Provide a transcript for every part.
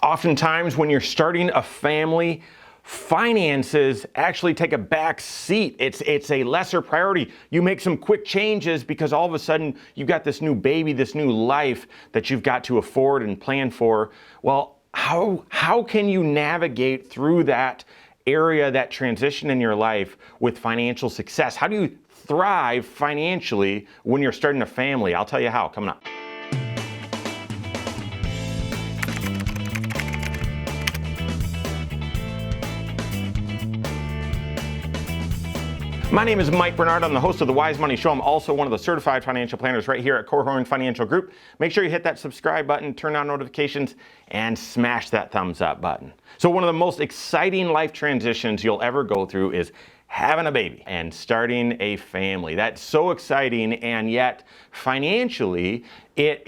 Oftentimes when you're starting a family, finances actually take a back seat. It's a lesser priority. You make some quick changes because all of a sudden you've got this new baby, this new life that you've got to afford and plan for. Well, how can you navigate through that area, that transition in your life with financial success? How do you thrive financially when you're starting a family? I'll tell you how coming up. My name is Mike Bernard. I'm the host of the Wise Money Show. I'm also one of the certified financial planners right here at Corhorn Financial Group. Make sure you hit that subscribe button, turn on notifications, and smash that thumbs up button. So one of the most exciting life transitions you'll ever go through is having a baby and starting a family. That's so exciting, and yet financially it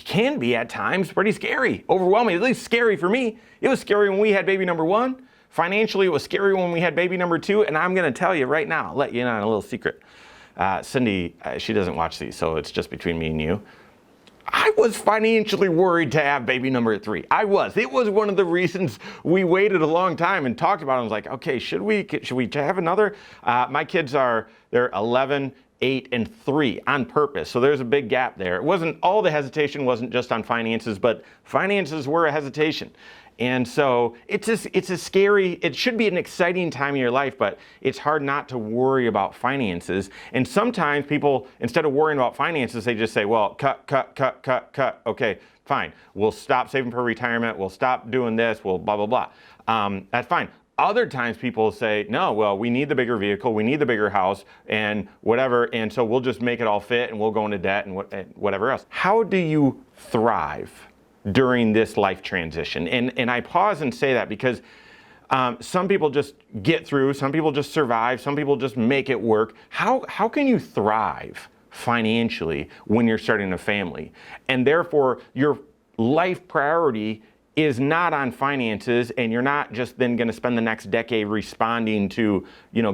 can be at times pretty scary, overwhelming, at least scary for me. It was scary when we had baby number one. Financially, it was scary when we had baby number two, and I'm going to tell you right now, I'll let you in on a little secret. Cindy, she doesn't watch these, so it's just between me and you. I was financially worried to have baby number three. It was one of the reasons we waited a long time and talked about it. I was like, okay, should we have another? My kids they're 11, 8, and 3 on purpose. So there's a big gap there. It wasn't, all the hesitation wasn't just on finances, but finances were a hesitation. And so it should be an exciting time in your life, but it's hard not to worry about finances. And sometimes people, instead of worrying about finances, they just say, well, cut. Okay, fine. We'll stop saving for retirement. We'll stop doing this. We'll blah, blah, blah. That's fine. Other times people say, no, well, we need the bigger vehicle, we need the bigger house and whatever, and so we'll just make it all fit and we'll go into debt and whatever else. How do you thrive during this life transition? And I pause and say that because some people just get through, some people just survive, some people just make it work. How can you thrive financially when you're starting a family? And therefore, your life priority is not on finances, and you're not just then going to spend the next decade responding to,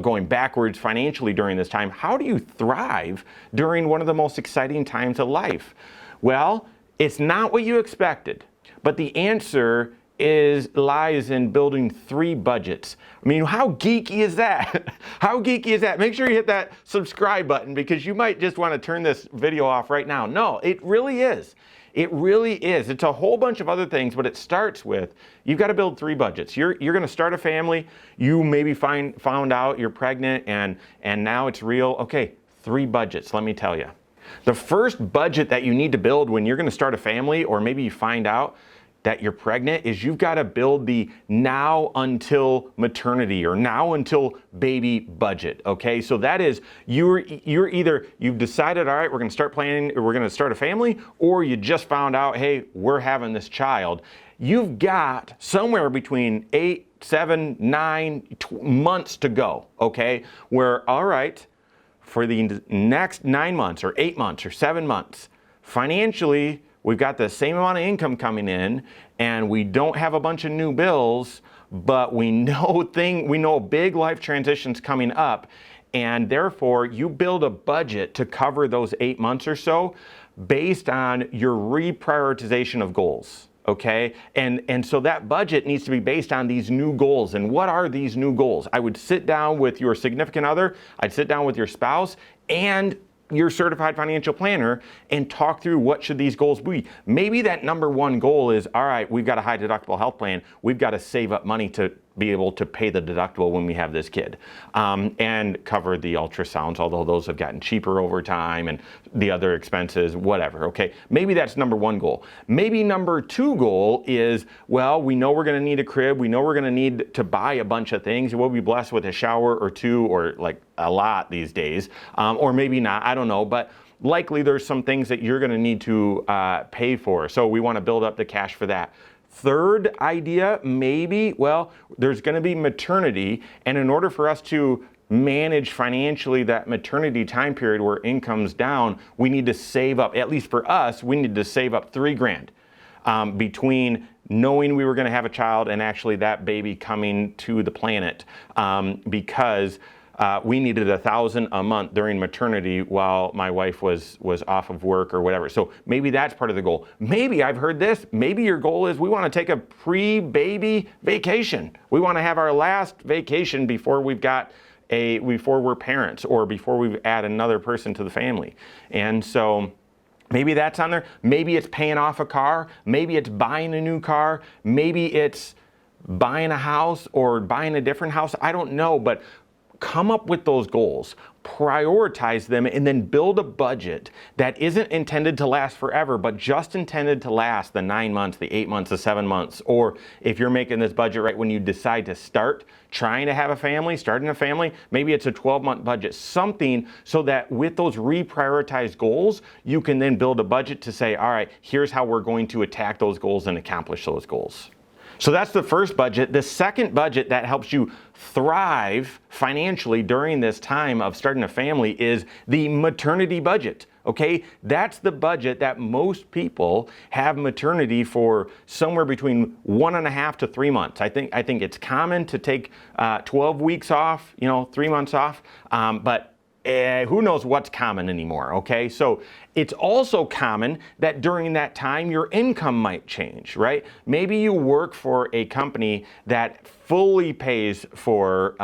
going backwards financially during this time. How do you thrive during one of the most exciting times of life? Well, it's not what you expected, but the answer lies in building 3 budgets. I mean, how geeky is that? How geeky is that? Make sure you hit that subscribe button because you might just want to turn this video off right now. No, it really is. It really is. It's a whole bunch of other things, but it starts with, you've got to build 3 budgets. You're going to start a family. You maybe found out you're pregnant and now it's real. Okay, 3 budgets, let me tell you. The first budget that you need to build when you're going to start a family, or maybe you find out that you're pregnant, is you've got to build the now until maternity or now until baby budget. Okay, so that is you've decided, all right, we're going to start planning, or we're going to start a family, or you just found out, hey, we're having this child. You've got somewhere between 8, 7, 9 months to go. Okay, where, all right, for the next 9 months or 8 months or 7 months, financially, we've got the same amount of income coming in and we don't have a bunch of new bills, but we know big life transitions coming up, and therefore you build a budget to cover those 8 months or so based on your reprioritization of goals. Okay, and so that budget needs to be based on these new goals. And what are these new goals? I would sit down with your significant other, I'd sit down with your spouse and your certified financial planner and talk through what should these goals be. Maybe that number one goal is, all right, we've got a high deductible health plan. We've got to save up money to be able to pay the deductible when we have this kid, and cover the ultrasounds, although those have gotten cheaper over time, and the other expenses, whatever. Okay, maybe that's number one goal. Maybe number 2 goal is, well, we know we're going to need a crib. We know we're going to need to buy a bunch of things. We'll be blessed with a shower or 2, or like a lot these days, or maybe not. I don't know, but likely there's some things that you're going to need to pay for. So we want to build up the cash for that. Third idea, maybe, well, there's going to be maternity, and in order for us to manage financially that maternity time period where income's down, we need to save up, at least for us, we need to save up $3,000 between knowing we were going to have a child and actually that baby coming to the planet, because we needed $1,000 a month during maternity while my wife was off of work or whatever. So maybe that's part of the goal. Maybe I've heard this. Maybe your goal is we want to take a pre-baby vacation. We want to have our last vacation before before we're parents or before we add another person to the family. And so maybe that's on there. Maybe it's paying off a car. Maybe it's buying a new car. Maybe it's buying a house or buying a different house. I don't know, but come up with those goals, prioritize them, and then build a budget that isn't intended to last forever, but just intended to last the 9 months, the 8 months, the 7 months. Or if you're making this budget right when you decide to start trying to have a family, starting a family, maybe it's a 12-month budget, something so that with those reprioritized goals, you can then build a budget to say, all right, here's how we're going to attack those goals and accomplish those goals. So that's the first budget. The second budget that helps you thrive financially during this time of starting a family is the maternity budget. Okay, that's the budget that most people have maternity for somewhere between 1.5 to 3 months. I think it's common to take 12 weeks off, 3 months off, but who knows what's common anymore, okay? So it's also common that during that time your income might change, right? Maybe you work for a company that fully pays for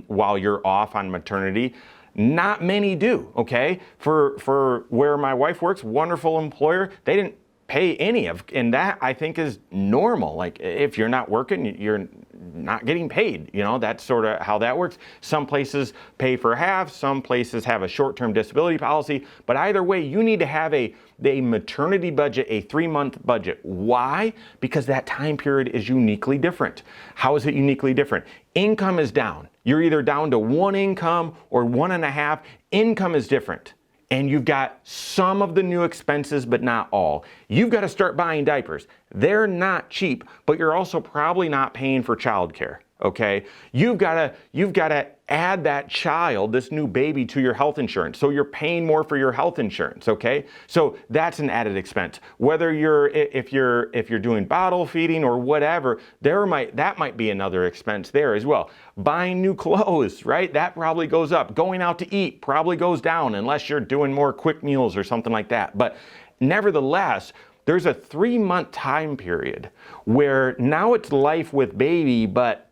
while you're off on maternity. Not many do, okay? For where my wife works, wonderful employer, they didn't pay any of, and that I think is normal. Like if you're not working, you're not getting paid. That's sort of how that works. Some places pay for half, some places have a short-term disability policy, but either way, you need to have a maternity budget, a 3-month budget. Why? Because that time period is uniquely different. How is it uniquely different? Income is down. You're either down to 1 income or 1.5. Income is different. And you've got some of the new expenses, but not all. You've got to start buying diapers. They're not cheap, but you're also probably not paying for childcare, okay? You've got to add that child, this new baby, to your health insurance. So you're paying more for your health insurance, okay? So that's an added expense. Whether if you're doing bottle feeding or whatever, that might be another expense there as well. Buying new clothes, right? That probably goes up. Going out to eat probably goes down unless you're doing more quick meals or something like that. But nevertheless, there's a 3-month time period where now it's life with baby, but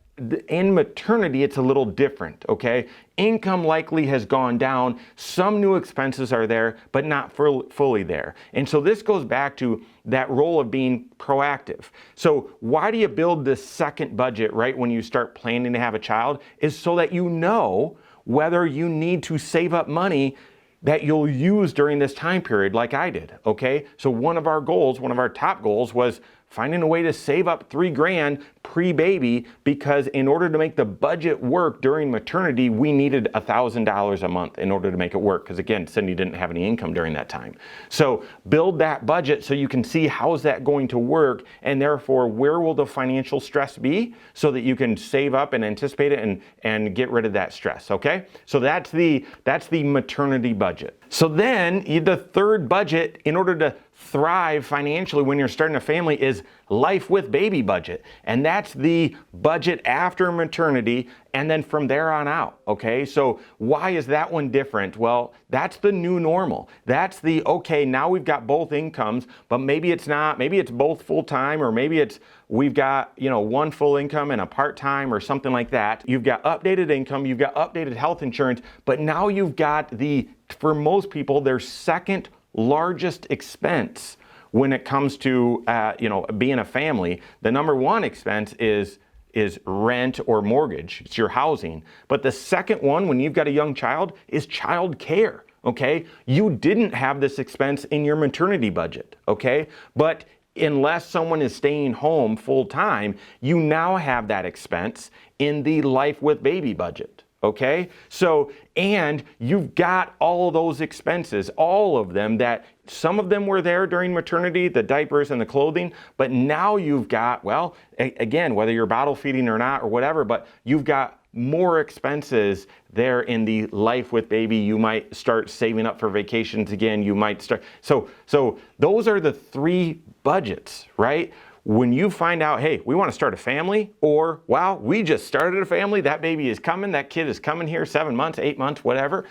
in maternity, it's a little different, okay? Income likely has gone down. Some new expenses are there, but not fully there. And so this goes back to that role of being proactive. So why do you build this second budget right when you start planning to have a child? Is so that you know whether you need to save up money that you'll use during this time period like I did, okay? So one of our top goals was finding a way to save up $3,000 pre-baby, because in order to make the budget work during maternity, we needed $1,000 a month in order to make it work. Because again, Cindy didn't have any income during that time. So build that budget so you can see how is that going to work, and therefore where will the financial stress be, so that you can save up and anticipate it and get rid of that stress, okay? So that's the maternity budget. So then the third budget, in order to thrive financially when you're starting a family, is life with baby budget. And that's the budget after maternity and then from there on out, okay? So why is that one different? Well, that's the new normal. That's okay, now we've got both incomes, but maybe it's not, maybe it's both full-time, or maybe we've got, one full income and a part-time or something like that. You've got updated income, you've got updated health insurance, but now you've got for most people, their second largest expense when it comes to being a family. The number one expense is rent or mortgage. It's your housing. But the second one, when you've got a young child, is child care. Okay, you didn't have this expense in your maternity budget. Okay, but unless someone is staying home full time, you now have that expense in the life with baby budget. Okay, so, and you've got all of those expenses, all of them, that some of them were there during maternity, the diapers and the clothing, but now you've got, well, again, whether you're bottle feeding or not or whatever, but you've got more expenses there in the life with baby. You might start saving up for vacations again. You might start, so those are the three budgets, right? when you find out, hey, we want to start a family, or wow, we just started a family, that baby is coming, that kid is coming here 7 months, 8 months, whatever.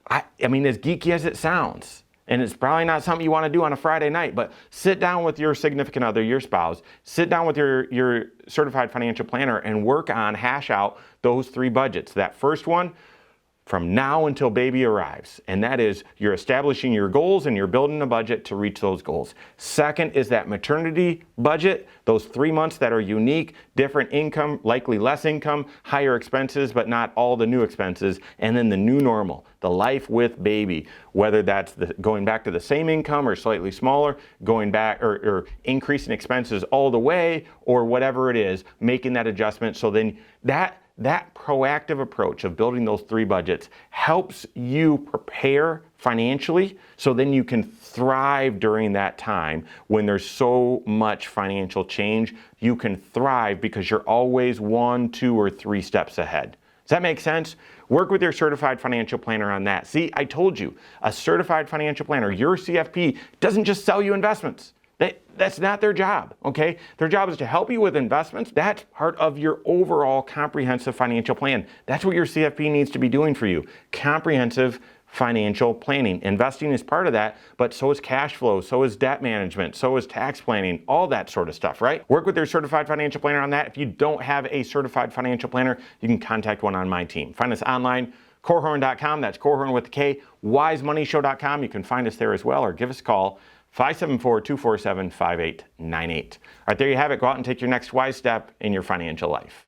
I mean, as geeky as it sounds, and it's probably not something you want to do on a Friday night, but sit down with your significant other, your spouse, sit down with your certified financial planner and work on, hash out those 3 budgets. That first one, from now until baby arrives. And that is, you're establishing your goals and you're building a budget to reach those goals. Second is that maternity budget, those 3 months that are unique, different income, likely less income, higher expenses, but not all the new expenses. And then the new normal, the life with baby, whether that's going back to the same income or slightly smaller, going back or increasing expenses all the way, or whatever it is, making that adjustment. So then that proactive approach of building those 3 budgets helps you prepare financially, so then you can thrive during that time when there's so much financial change. You can thrive because you're always 1, 2, or 3 steps ahead. Does that make sense? Work with your certified financial planner on that. See, I told you, a certified financial planner, your CFP, doesn't just sell you investments. That's not their job, okay? Their job is to help you with investments. That's part of your overall comprehensive financial plan. That's what your CFP needs to be doing for you. Comprehensive financial planning. Investing is part of that, but so is cash flow, so is debt management, so is tax planning, all that sort of stuff, right? Work with your certified financial planner on that. If you don't have a certified financial planner, you can contact one on my team. Find us online, Korhorn.com, that's Korhorn with a K, wisemoneyshow.com. You can find us there as well, or give us a call, 574-247-5898. All right, there you have it. Go out and take your next wise step in your financial life.